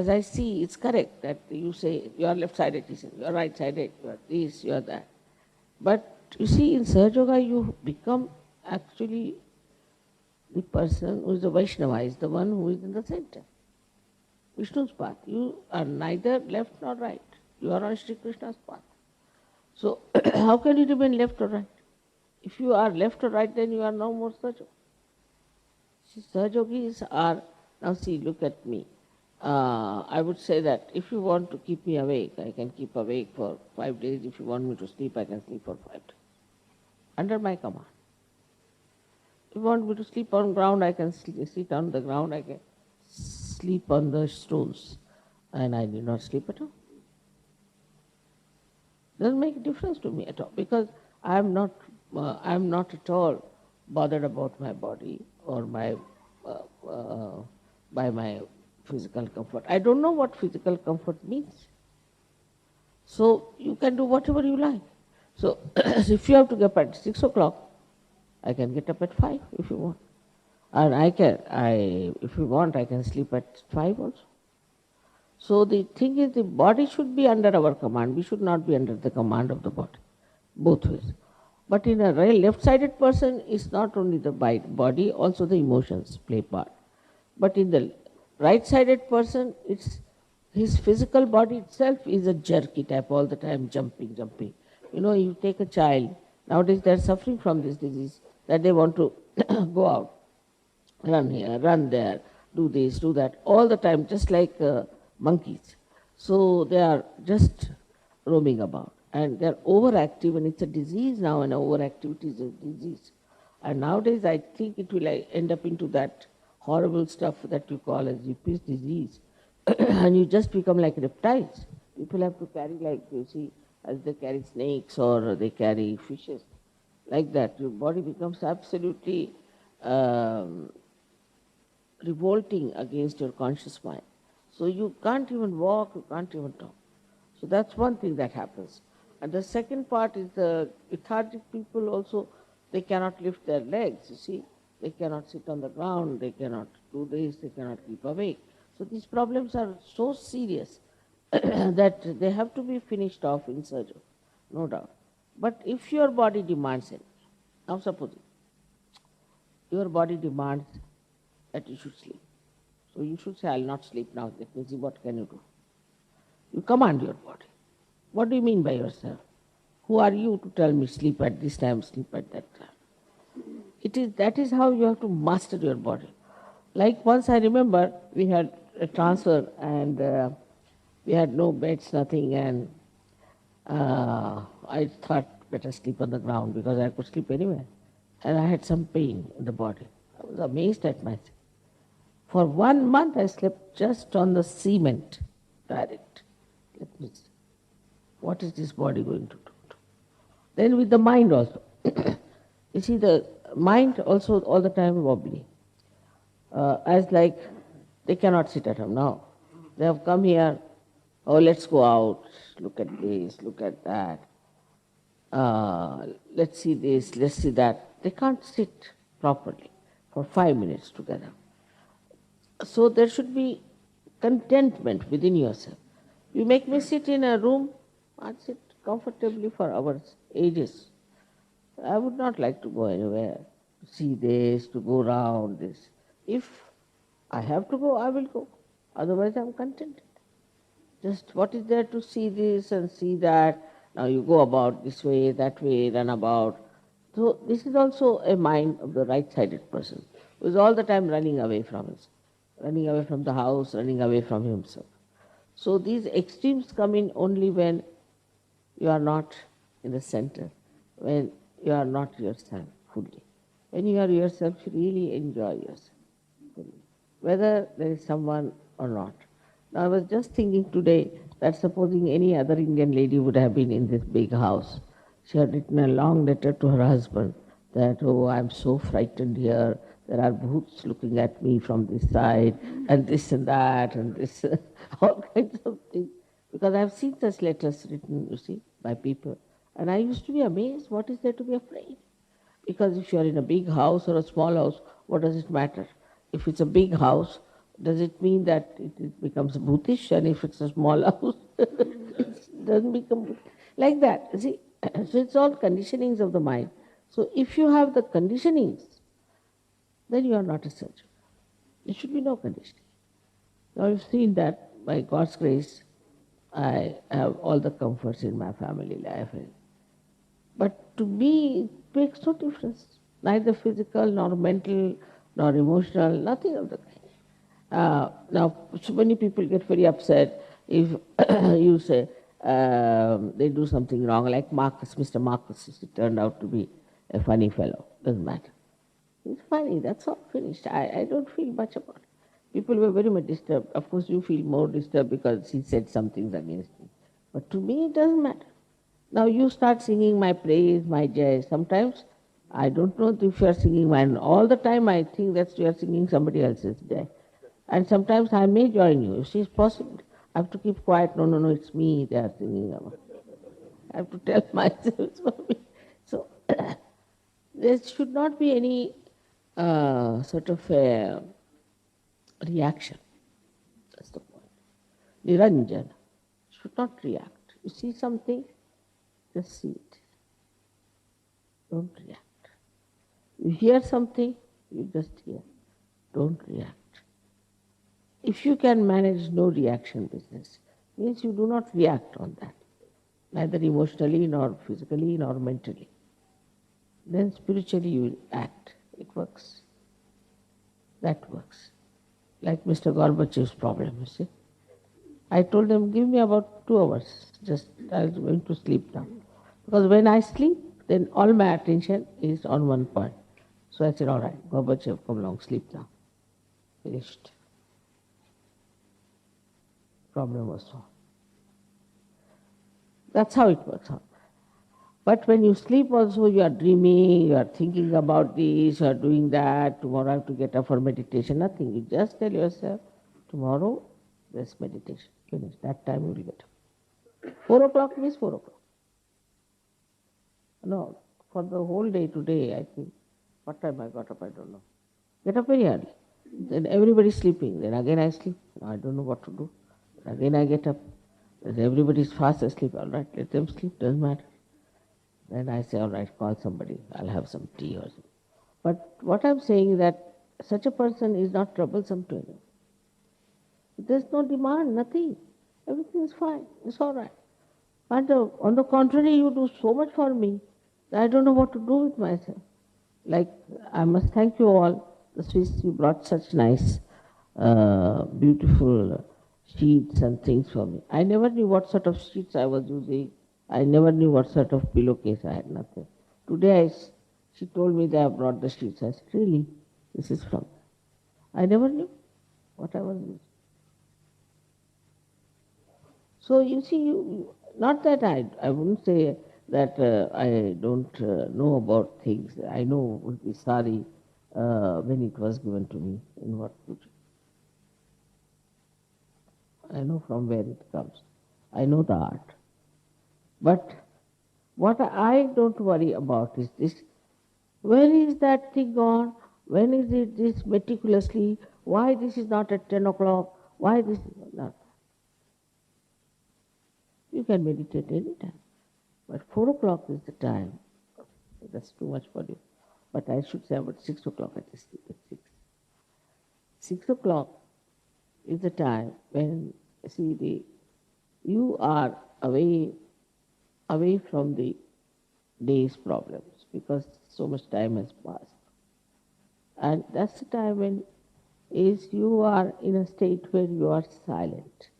as I see, it's correct that you say you are left-sided, you are right-sided, you are this, you are that. But you see, in Sahaja Yoga, you become actually the person who is the Vaishnava, is the one who is in the center. Vishnu's path. You are neither left nor right. You are on Sri Krishna's path. So, how can you remain left or right? If you are left or right, then you are no more Sahaja. Sahajogis are, now see, look at me. I would say that if you want to keep me awake, I can keep awake for 5 days. If you want me to sleep, I can sleep for 5 days. Under my command. If you want me to sleep on ground, I can sit on the ground, I can sleep on the stones. And I did not sleep at all. Doesn't make a difference to me at all because I am not at all bothered about my body or my uh, uh, by my physical comfort. I don't know what physical comfort means. So you can do whatever you like. So if you have to get up at 6 o'clock, I can get up at 5 if you want. And if you want, I can sleep at 5 also. So the thing is, the body should be under our command. We should not be under the command of the body, both ways. But in a real left-sided person, it's not only the body, also the emotions play part. But in the right-sided person, it's his physical body itself is a jerky type all the time, jumping, jumping. You know, you take a child, nowadays they're suffering from this disease, that they want to go out, run here, run there, do this, do that, all the time, just like monkeys. So they are just roaming about. And they're overactive, and it's a disease now, and overactivity is a disease. And nowadays, I think it will end up into that horrible stuff that you call as Yuppies disease. And you just become like reptiles. People have to carry, like, you see, as they carry snakes or they carry fishes. Like that, your body becomes absolutely revolting against your conscious mind. So you can't even walk, you can't even talk. So that's one thing that happens. And the second part is the lethargic people also, they cannot lift their legs, you see. They cannot sit on the ground, they cannot do this, they cannot keep awake. So these problems are so serious that they have to be finished off in surgery, no doubt. But if your body demands it, now suppose your body demands that you should sleep. So you should say, I'll not sleep now. Let me see what can you do. You command your body. What do you mean by yourself? Who are you to tell me sleep at this time, sleep at that time? That is how you have to master your body. Like once I remember we had a transfer and we had no beds, nothing, and I thought better sleep on the ground because I could sleep anywhere. And I had some pain in the body. I was amazed at myself. For 1 month I slept just on the cement, direct. Let me see. What is this body going to do? Then with the mind also. You see, the mind also all the time wobbly. As like they cannot sit at home now. They have come here, oh, let's go out, look at this, look at that. Let's see this, let's see that. They can't sit properly for 5 minutes together. So there should be contentment within yourself. You make me sit in a room, I'd sit comfortably for hours, ages. I would not like to go anywhere, to see this, to go round this. If I have to go, I will go. Otherwise, I'm contented. Just what is there to see this and see that? Now you go about this way, that way, run about. So this is also a mind of the right-sided person who is all the time running away from us, running away from the house, running away from himself. So these extremes come in only when you are not in the center, when you are not yourself fully. When you are yourself, you really enjoy yourself fully, whether there is someone or not. Now I was just thinking today that supposing any other Indian lady would have been in this big house, she had written a long letter to her husband that, oh, I'm so frightened here, there are bhoots looking at me from this side, and this and that, and this, all kinds of things. Because I've seen such letters written, you see, by people. And I used to be amazed, what is there to be afraid? Because if you are in a big house or a small house, what does it matter? If it's a big house, Does it mean that it becomes bhutish, and if it's a small house, it doesn't become like that? See, so it's all conditionings of the mind. So if you have the conditionings, then you are not a surgeon. There should be no conditioning. Now you've seen that by God's grace, I have all the comforts in my family life. But to me, it makes no difference. Neither physical, nor mental, nor emotional, nothing of the kind. Now, so many people get very upset if you say they do something wrong, like Marcus, Mr. Marcus, he turned out to be a funny fellow. Doesn't matter. He's funny, that's all, finished. I don't feel much about it. People were very much disturbed. Of course, you feel more disturbed because he said some things against me. But to me, it doesn't matter. Now you start singing my praise, my jai. Sometimes I don't know if you are singing mine. All the time I think that you are singing somebody else's jai. And sometimes I may join you. If it's possible, I have to keep quiet. No, no, no, it's me they are singing about. I have to tell myself it's for me. So there should not be any sort of a reaction. That's the point. Niranjana should not react. You see something, just see it. Don't react. You hear something, you just hear. Don't react. If you can manage no reaction business, means you do not react on that, neither emotionally, nor physically, nor mentally. Then spiritually you act. It works. That works. Like Mr. Gorbachev's problem, you see. I told him, give me about 2 hours, just I'm going to sleep now. Because when I sleep, then all my attention is on one point. So I said, all right, Gorbachev, come along, sleep now. Finished. Problem was solved. That's how it works out. But when you sleep also, you are dreaming, you are thinking about this, you are doing that, tomorrow I have to get up for meditation, nothing. You just tell yourself, tomorrow there's meditation. Finish. That time you will get up. 4 o'clock means 4 o'clock. No, for the whole day today, I think, what time I got up, I don't know. Get up very early. Then everybody's sleeping. Then again I sleep. I don't know what to do. Again I get up. Then everybody's fast asleep. All right, let them sleep, doesn't matter. Then I say, all right, call somebody. I'll have some tea or something. But what I'm saying is that such a person is not troublesome to anyone. There's no demand, nothing. Everything is fine. It's all right. And on the contrary, you do so much for me that I don't know what to do with myself. Like, I must thank you all, the Swiss, you brought such nice, beautiful sheets and things for me. I never knew what sort of sheets I was using. I never knew what sort of pillowcase I had, nothing. Today she told me that I brought the sheets. I said, really? This is from. I never knew what I was using. So you see, not that I wouldn't say that I don't know about things. I know would be sorry when it was given to me, in what future. I know from where it comes. I know the art. But what I don't worry about is this, when is that thing gone? When is it this meticulously? Why this is not at 10 o'clock? Why this is not? You can meditate any time. But 4 o'clock is the time. That's too much for you. But I should say about 6 o'clock at least. 6. 6 o'clock is the time when, see, you are away from the day's problems because so much time has passed. And that's the time when you are in a state where you are silent.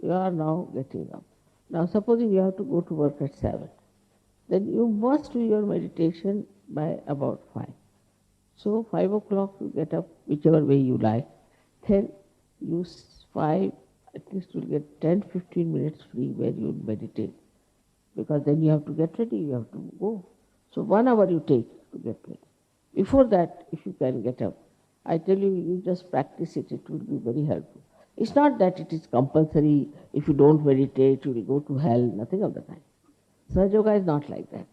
You are now getting up. Now supposing you have to go to work at 7, then you must do your meditation by about 5. So 5 o'clock you get up, whichever way you like. Then you 5, at least you'll get 10-15 minutes free where you meditate. Because then you have to get ready, you have to go. So 1 hour you take to get ready. Before that, if you can get up, I tell you, you just practice it, it will be very helpful. It's not that it is compulsory, if you don't meditate, you will go to hell, nothing of the kind. Sahaja Yoga is not like that.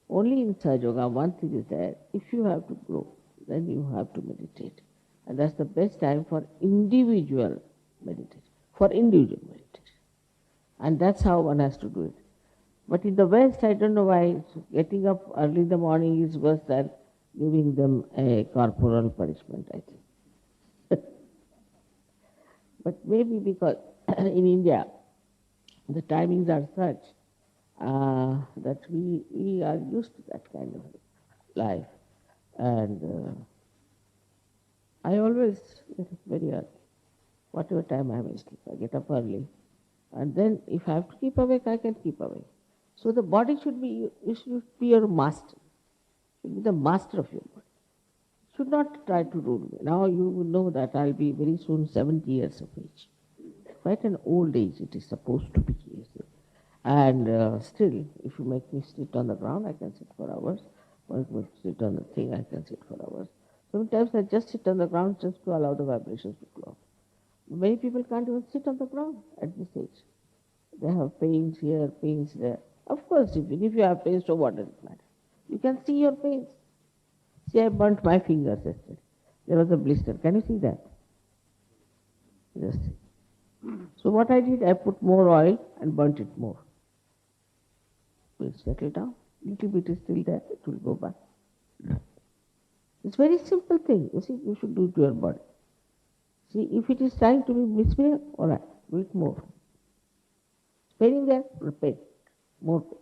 Only in Sahaja Yoga, one thing is that if you have to grow, then you have to meditate. And that's the best time for individual meditation, for individual meditation. And that's how one has to do it. But in the West, I don't know why getting up early in the morning is worse than giving them a corporal punishment, I think. But maybe because in India, the timings are such that we are used to that kind of life. And I always get up very early, whatever time I may sleep. I get up early. And then if I have to keep awake, I can keep awake. So the body should be, you should be your master. Should be the master of your body. Should not try to rule me. Now you will know that I'll be very soon 70 years of age. Quite an old age it is supposed to be. You see. And still, if you make me sit on the ground, I can sit for hours. Or if you sit on the thing, I can sit for hours. Sometimes I just sit on the ground just to allow the vibrations to flow. Many people can't even sit on the ground at this age. They have pains here, pains there. Of course, if you have pains, so what does it matter? You can see your pains. See, I burnt my fingers yesterday. There was a blister. Can you see that? Just see. So what I did, I put more oil and burnt it more. Will settle down. Little bit is still there. It will go back. It's very simple thing. You see, you should do it to your body. See, if it is trying to be misbehaved, all right, do it more. Paining there, pain, more pain.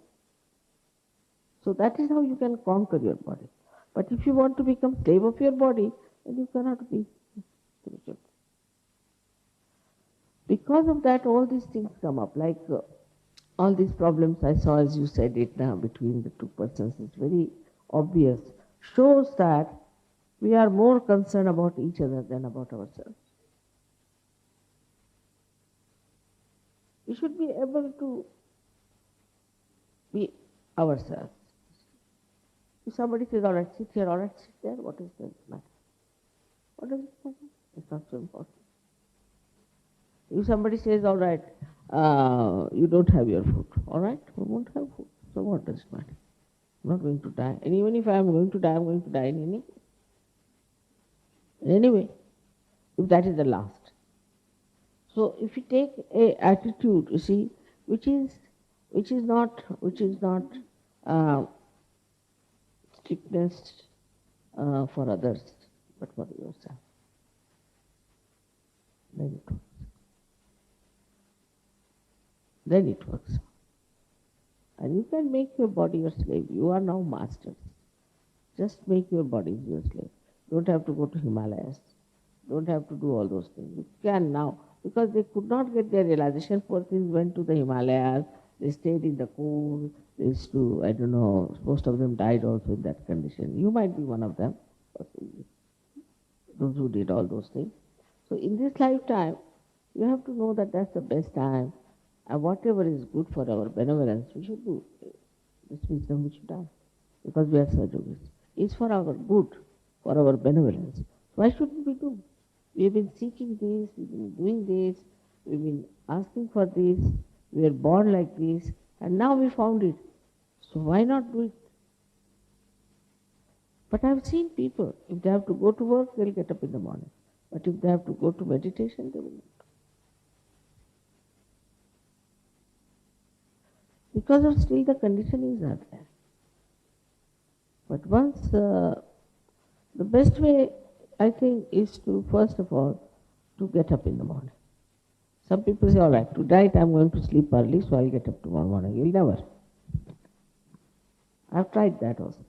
So that is how you can conquer your body. But if you want to become slave of your body, then you cannot be spiritual. Because of that, all these things come up, like all these problems I saw, as you said it now, between the two persons, is very obvious. Shows that we are more concerned about each other than about ourselves. We should be able to be ourselves. If somebody says, all right, sit here, all right, sit there, what is the matter? What does it matter? It's not so important. If somebody says, all right, you don't have your food, all right, we won't have food. So what does it matter? I'm not going to die. And even if I am going to die, I'm going to die in any way, if that is the last. So if you take a attitude, you see, which is not strictness for others, but for yourself, then it works. Then it works. And you can make your body your slave. You are now masters. Just make your body your slave. Don't have to go to Himalayas. Don't have to do all those things. You can now, because they could not get their realization. Poor things went to the Himalayas. They stayed in the cold. They used to, I don't know, most of them died also in that condition. You might be one of them, possibly. Those who did all those things. So in this lifetime, you have to know that that's the best time. And whatever is good for our benevolence, we should do. This wisdom we should have. Because we are Sajogis. It's for our good, for our benevolence. Why shouldn't we do? We have been seeking this, we've been doing this, we've been asking for this, we are born like this, and now we found it. So why not do it? But I've seen people, if they have to go to work, they'll get up in the morning. But if they have to go to meditation, they will not. Because of still the conditionings are there. But once, the best way, I think, is to, first of all, to get up in the morning. Some people say, all right, tonight I'm going to sleep early, so I'll get up tomorrow morning. You'll never. I've tried that also.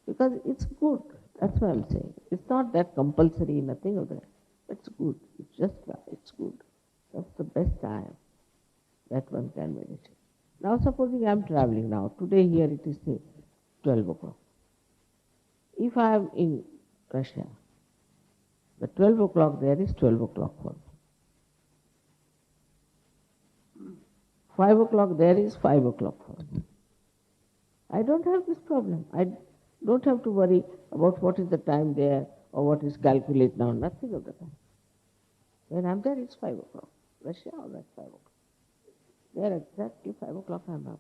Because it's good. That's what I'm saying. It's not that compulsory, nothing of that. It's good. It's just right. It's good. That's the best time that one can meditate. Now supposing I'm traveling now. Today here it is say 12 o'clock. If I am in Russia, the 12 o'clock there is 12 o'clock for me. 5 o'clock there is 5 o'clock for me. I don't have this problem. I don't have to worry about what is the time there or what is calculate now, nothing of the time. When I'm there, it's 5 o'clock. Russia, all right, 5 o'clock. There exactly 5 o'clock I'm up.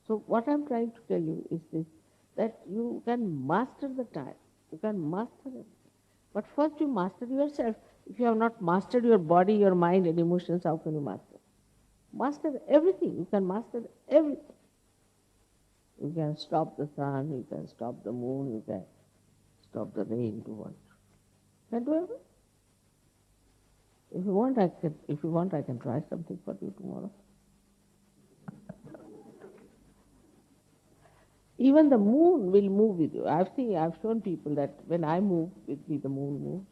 So what I'm trying to tell you is this, that you can master the time. You can master it. But first you master yourself. If you have not mastered your body, your mind and emotions, how can you master? Master everything. You can master everything. You can stop the sun, you can stop the moon, you can stop the rain, do what? You can do everything. If you want, I can try something for you tomorrow. Even the moon will move with you. I've shown people that when I move with me, the moon moves.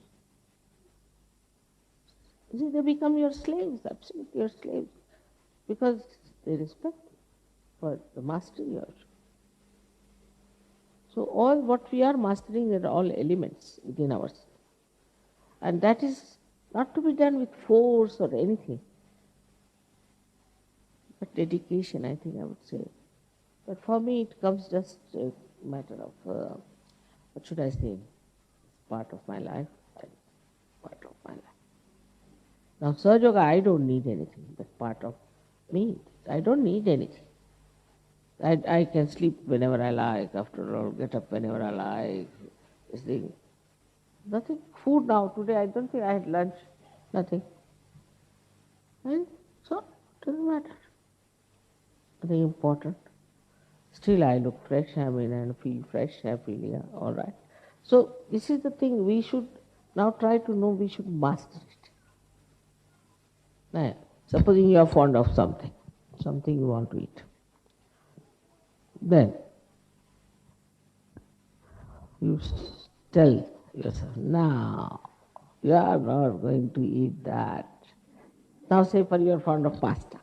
You see, they become your slaves, absolutely your slaves, because they respect you for the mastery you have. So all what we are mastering are all elements within ourselves. And that is not to be done with force or anything, but dedication, I think I would say. But for me, it comes just a matter of, what should I say, part of my life, part of my life. Now, Sahaja Yoga, I don't need anything. That's part of me. I don't need anything. I can sleep whenever I like, after all, get up whenever I like. This thing. Nothing. Food now. Today I don't think I had lunch. Nothing. And so, it doesn't matter. Nothing important. Still I look fresh, and feel fresh, I feel, yeah, all right. So, this is the thing, we should now try to know, we should master it. Now, supposing you are fond of something you want to eat. Then, you tell yourself, now, you are not going to eat that. Now say for you are fond of pasta.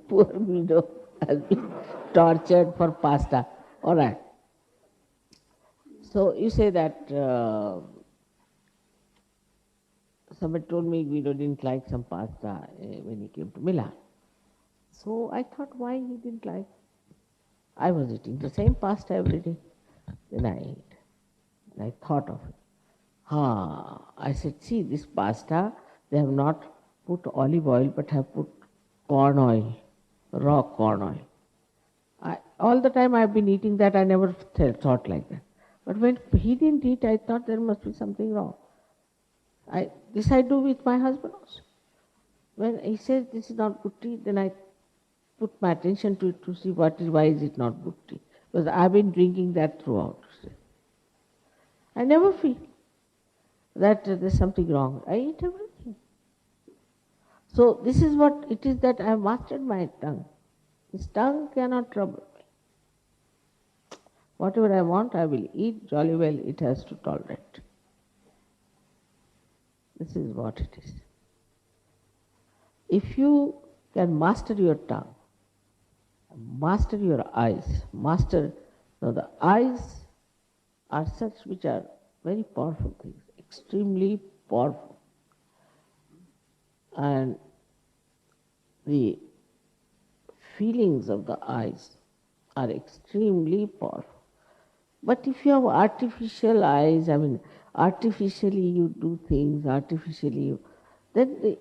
Poor widow has been tortured for pasta. All right. So you say that somebody told me Guido didn't like some pasta when he came to Milan. So I thought why he didn't like. I was eating the same pasta every day. Then I ate. And I thought of it. I said, see, this pasta, they have not put olive oil, but have put corn oil, raw corn oil. All the time I've been eating that, I never thought like that. But when he didn't eat, I thought there must be something wrong. This I do with my husband also. When he says this is not good tea, then I put my attention to it to see why is it not good tea. Because I've been drinking that throughout. I never feel that there's something wrong. I eat everything. So this is what it is that I have mastered my tongue. This tongue cannot trouble me. Whatever I want, I will eat. Jolly well, it has to tolerate. This is what it is. If you can master your tongue, master your eyes, the eyes are such which are very powerful things, extremely powerful. And the feelings of the eyes are extremely powerful. But if you have artificial eyes, artificially you do things, then the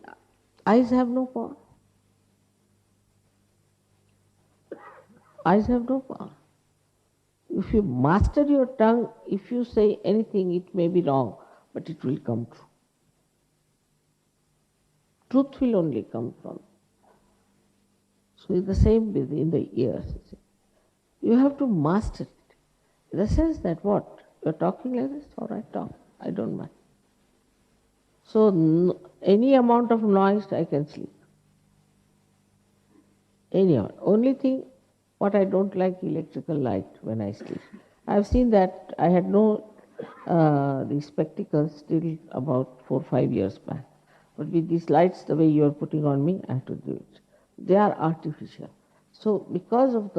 eyes have no power. Eyes have no power. If you master your tongue, if you say anything, it may be wrong, but it will come true. Truth will only come from. So it's the same with in the ears. You have to master it. In the sense that what? You're talking like this? All right, talk. I don't mind. So any amount of noise, I can sleep. Any amount. Only thing, what I don't like, electrical light when I sleep. I've seen that I had no these spectacles till about 4-5 years back. But with these lights, the way you are putting on me, I have to do it. They are artificial. So because of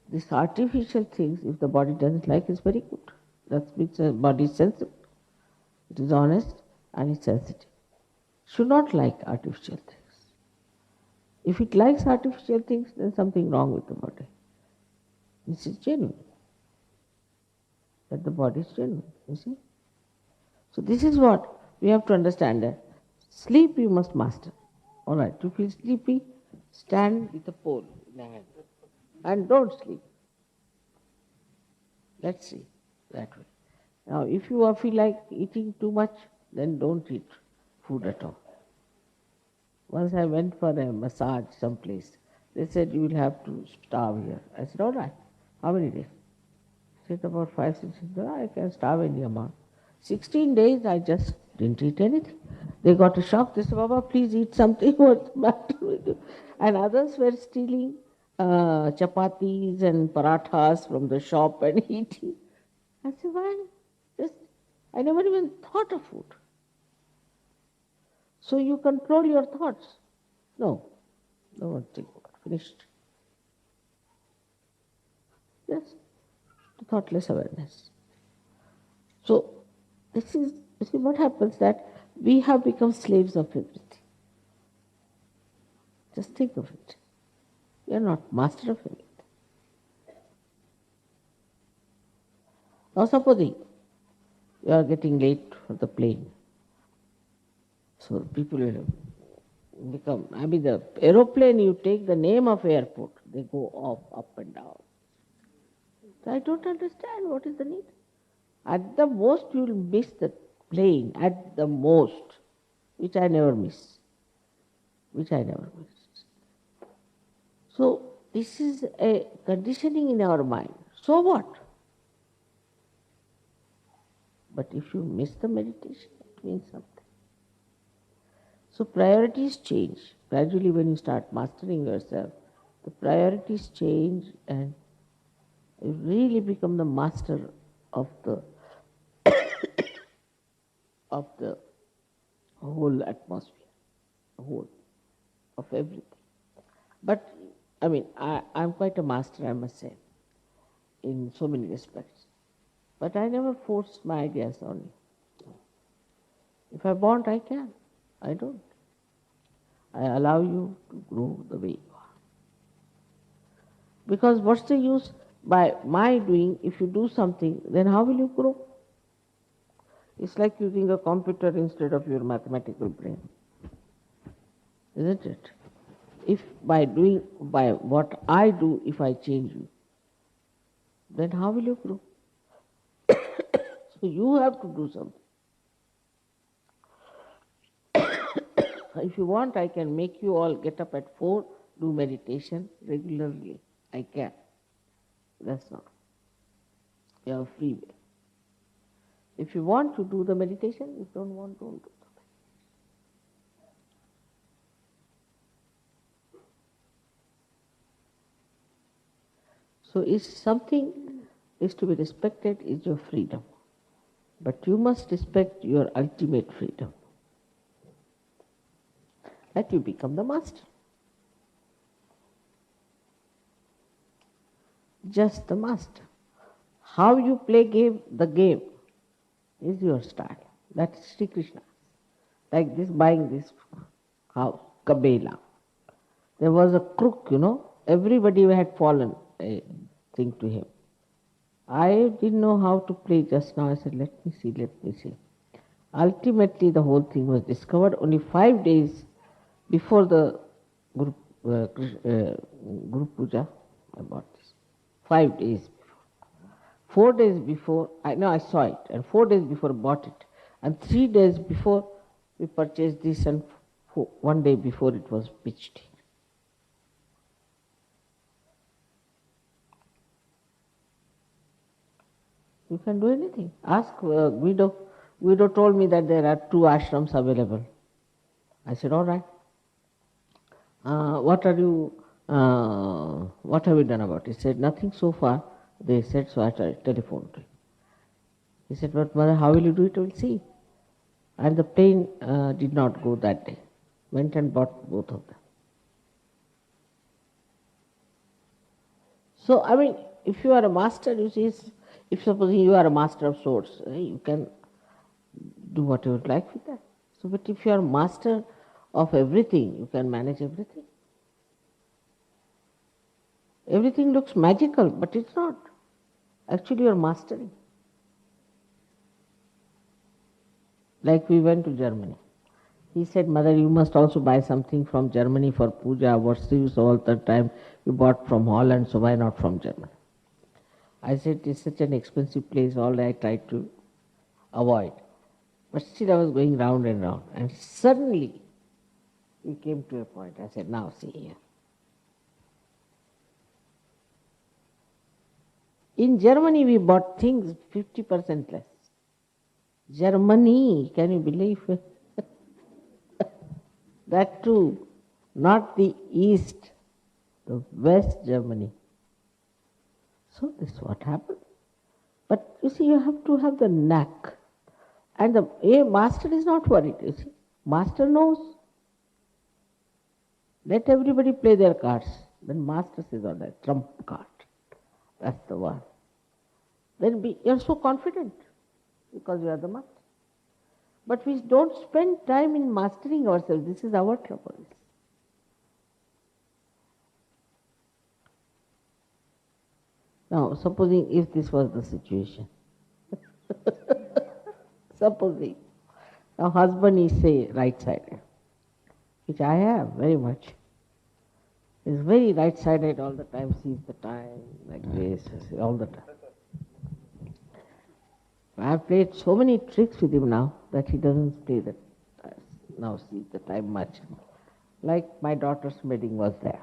these artificial things, if the body doesn't like, it's very good. That means the body is sensible. It is honest and it's sensitive. Should not like artificial things. If it likes artificial things, then something wrong with the body. This is genuine. That the body is genuine, you see. So this is what we have to understand that sleep you must master. All right, to feel sleepy, stand with a pole in the hand and don't sleep. Let's see that way. Now, if you feel like eating too much, then don't eat food at all. Once I went for a massage someplace. They said, you will have to starve here. I said, all right. How many days? They said, about 5, 6 days. I can starve any amount. 16 days, I just didn't eat anything. They got a shock. They said, Baba, please eat something. What's the matter with you? And others were stealing chapatis and parathas from the shop and eating. I said, why? Just, I never even thought of food. So you control your thoughts. No, don't think about it. Finished. Just thoughtless awareness. So this is, you see what happens, that we have become slaves of everything. Just think of it. You are not master of anything. Now supposing you are getting late for the plane. So people will become, the aeroplane, you take the name of airport, they go up and down. So I don't understand what is the need. At the most you will miss the plane, at the most, which I never miss. So this is a conditioning in our mind. So what? But if you miss the meditation, it means something. So priorities change. Gradually when you start mastering yourself, the priorities change and you really become the master of the of the whole atmosphere, the whole of everything. But I'm quite a master, I must say, in so many respects. But I never forced my ideas on you. If I want, I can. I don't. I allow you to grow the way you are. Because what's the use by my doing? If you do something, then how will you grow? It's like using a computer instead of your mathematical brain. Isn't it? If by what I do, if I change you, then how will you grow? So you have to do something. If you want, I can make you all get up at 4, do meditation regularly. I can. That's not. You have free will. If you want to do the meditation, if you don't want, don't do the meditation. So if something is to be respected, is your freedom. But you must respect your ultimate freedom. That you become the master. Just the master. How you play the game is your style. That's Sri Krishna. Like this, buying this house, Kabela. There was a crook, everybody had fallen a thing to him. I didn't know how to play just now. I said, let me see. Ultimately, the whole thing was discovered only 5 days before the Guru Puja. I bought this. 5 days before. 4 days before, I saw it, and 4 days before I bought it. And 3 days before we purchased this, and 1 day before it was pitched. You can do anything. Ask Guido. Guido told me that there are 2 ashrams available. I said, all right. What have you done about it? He said, nothing so far. They said, so I telephoned to him. He said, but mother, how will you do it? We'll see. And the plane did not go that day. Went and bought both of them. So, if you are a master, you see, if supposing you are a master of swords, you can do what you would like with that. So, but if you are master of everything, you can manage everything. Everything looks magical, but it's not. Actually, you are mastering. Like we went to Germany. He said, mother, you must also buy something from Germany for puja. What's the use all the time? You bought from Holland, so why not from Germany? I said, it's such an expensive place. All I tried to avoid. But still I was going round and round. And suddenly we came to a point. I said, now see here. In Germany we bought things 50% less. Germany, can you believe it? That too, not the East, the West Germany. So this is what happened. But you see, you have to have the knack. And the master is not worried, you see. Master knows. Let everybody play their cards. Then master says, all right, trump card. That's the one. Then you're so confident because you are the master. But we don't spend time in mastering ourselves. This is our trouble. Now, supposing if this was the situation, supposing a husband is, say, right-sided, which I am very much, is very right-sided all the time, sees the time like this, all the time. I have played so many tricks with him now that he doesn't play that, now sees the time much. Like my daughter's wedding was there.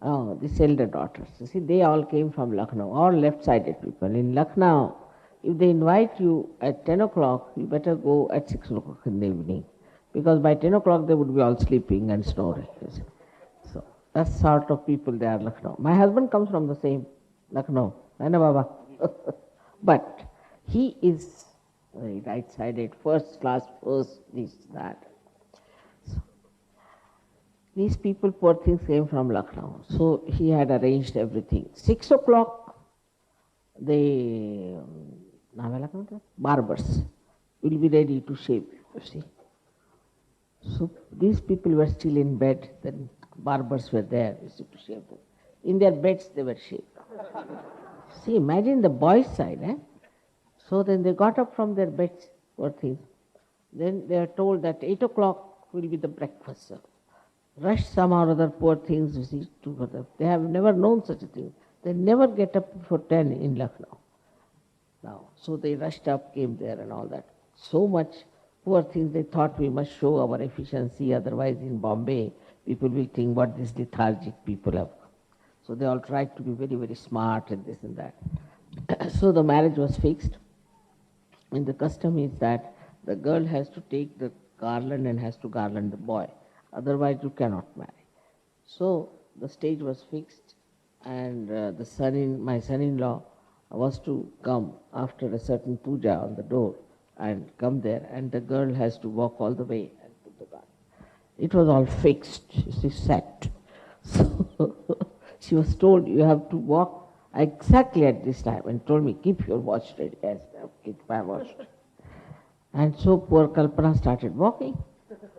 Oh, these elder daughters. You see, they all came from Lucknow, all left-sided people. In Lucknow, if they invite you at 10 o'clock, you better go at 6 o'clock in the evening. Because by 10 o'clock they would be all sleeping and snoring. You see. So that's sort of people they are Lucknow. My husband comes from the same Lucknow. I know, Baba. But he is very right-sided, first class, first this, that. These people, poor things, came from Lucknow. So he had arranged everything. 6 o'clock, the barbers will be ready to shave, you see. So these people were still in bed, then barbers were there, you see, to shave them. In their beds they were shaved. See, imagine the boys' side, eh? So then they got up from their beds, poor things. Then they are told that 8 o'clock will be the breakfast served. Rush somehow or other, poor things, you see, together. They have never known such a thing. They never get up before 10 in Lucknow. Now, so they rushed up, came there and all that. So much, poor things, they thought we must show our efficiency, otherwise in Bombay, people will think what these lethargic people have. So they all tried to be very, very smart and this and that. So the marriage was fixed. And the custom is that the girl has to take the garland and has to garland the boy. Otherwise you cannot marry. So the stage was fixed, and my son-in-law was to come after a certain puja on the door and come there, and the girl has to walk all the way and put the garland. It was all fixed, she set. So she was told, you have to walk exactly at this time, and told me, keep your watch ready. Yes, I have kept my watch. And so poor Kalpana started walking,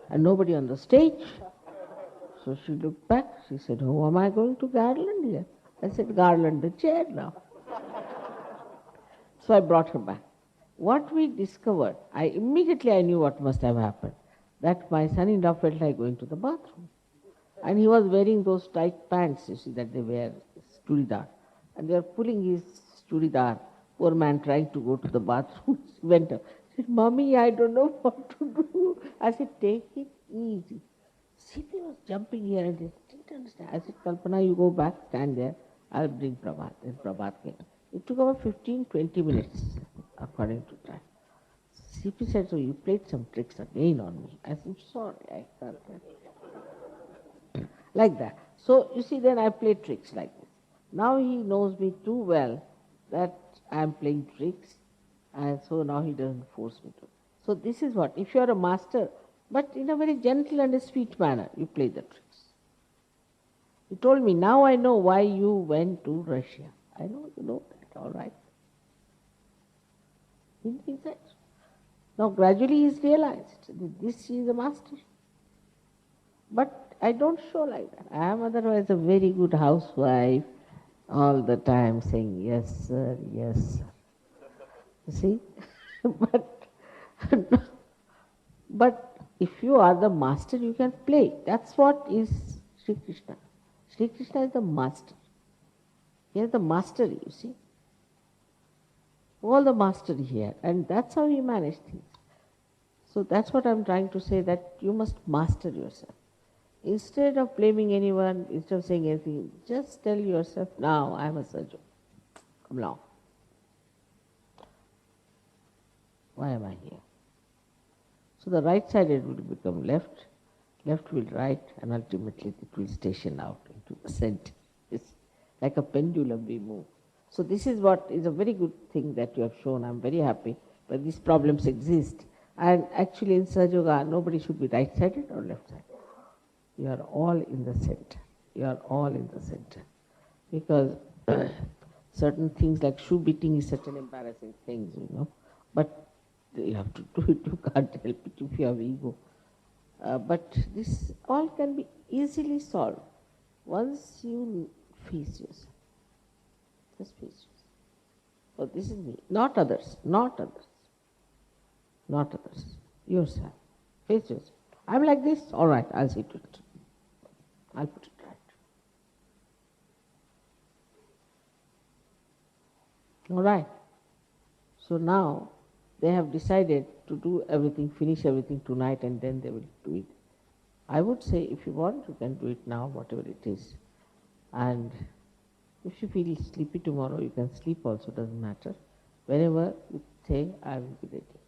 and nobody on the stage. So she looked back, she said, who am I going to garland here? I said, garland the chair now. So I brought her back. What we discovered, immediately I knew what must have happened, that my son-in-law felt like going to the bathroom. And he was wearing those tight pants, you see, that they wear, churidar. And they were pulling his churidar. Poor man trying to go to the bathroom. He went up. He said, Mommy, I don't know what to do. I said, take it easy. CP was jumping here and he didn't understand. I said, Kalpana, you go back, stand there. I'll bring Prabhat. Then Prabhat came. It took about 15-20 minutes, according to time. CP said, so you played some tricks again on me. I said, sorry, I can't. Like that. So, you see, then I play tricks like this. Now he knows me too well that I am playing tricks, and so now he doesn't force me to. So this is what, if you are a master, but in a very gentle and a sweet manner, you play the tricks. He told me, now I know why you went to Russia. I know you know that, all right. He said. Now gradually he's realized that this is a master. But I don't show like that. I am otherwise a very good housewife, all the time saying, yes sir, yes sir. You see? But if you are the master, you can play. That's what is Sri Krishna. Sri Krishna is the master. He is the master, you see. all the mastery he had, and that's how he managed things. So that's what I'm trying to say, that you must master yourself. Instead of blaming anyone, instead of saying anything, just tell yourself, now I'm a surgeon. Come along. Why am I here? So the right sided will become left, left will right, and ultimately it will station out into the center. It's like a pendulum we move. So this is what is a very good thing that you have shown. I'm very happy. But these problems exist. And actually in Sahaja Yoga, nobody should be right-sided or left-sided. You are all in the center. You are all in the center. Because certain things like shoe beating is such an embarrassing thing, But you have to do it. You can't help it if you have ego. But this all can be easily solved once you face yourself. Just face yourself. So this is me, not others, not others, not others. Yourself. Face yourself. I'm like this, all right, I'll see to it. I'll put it right. All right. So now they have decided to do everything, finish everything tonight, and then they will do it. I would say if you want, you can do it now, whatever it is. And if you feel sleepy tomorrow, you can sleep also, doesn't matter. Whenever you say, I will be ready.